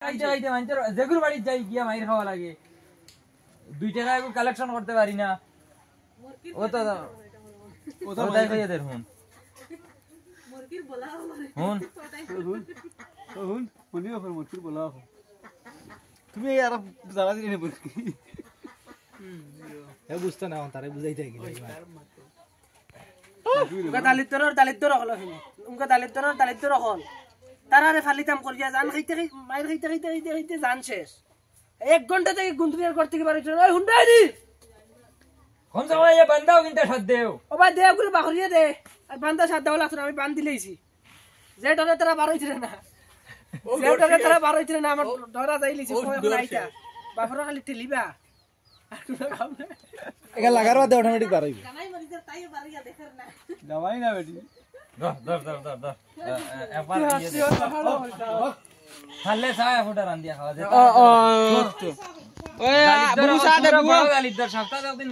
আইতে আইতে মানচর জেগুর বাড়ি যাই গিয়া মাইর খাওয়া লাগে 2 টাকা একটু কালেকশন করতে পারি না ও তো তাই কইয়া দের হুন মুরগির বলা হুন হুন বলিও ফর মুরগির বলা তুমি আর জানা দিলে না মুরগি এ বুঝতা না তারে বুঝাইতে গেল উনকা দালিত্তর হলো উনকা দালিত্তর হল তারারে ফালিতাম করিয়া জান খাইতে মাইর খাইতে জান শেষ 1 ঘন্টা থেকে গুন্দ্রিয়ার করতে কি পারিছ ওই হুন্ডাইনি কোন সময় এ বান্দাও কিনতে সাদ দেও ও ভাই দেও করে বাখরিয়ে দে আর বান্দা সাদ দাও লাগছ আমি বান দিলেইছি যে ডরে তারা বারইছিল না যে ডরে তারা বারইছিল না আমার ডরা যাইলিছি কই আইতা বাফরা খালি টিলিবা এগা লাগার বাদে অটোমেটিক বাড়াইবে জামাই মরি যা তাই বাড়িয়া দেখার না জামাই না বেটি ধর এবার হালে সায়া ফুটা রান দিয়া খাওয়া যেত ওই বুড়ো সাদে বুড়ো গালিদার সপ্তাহ দিন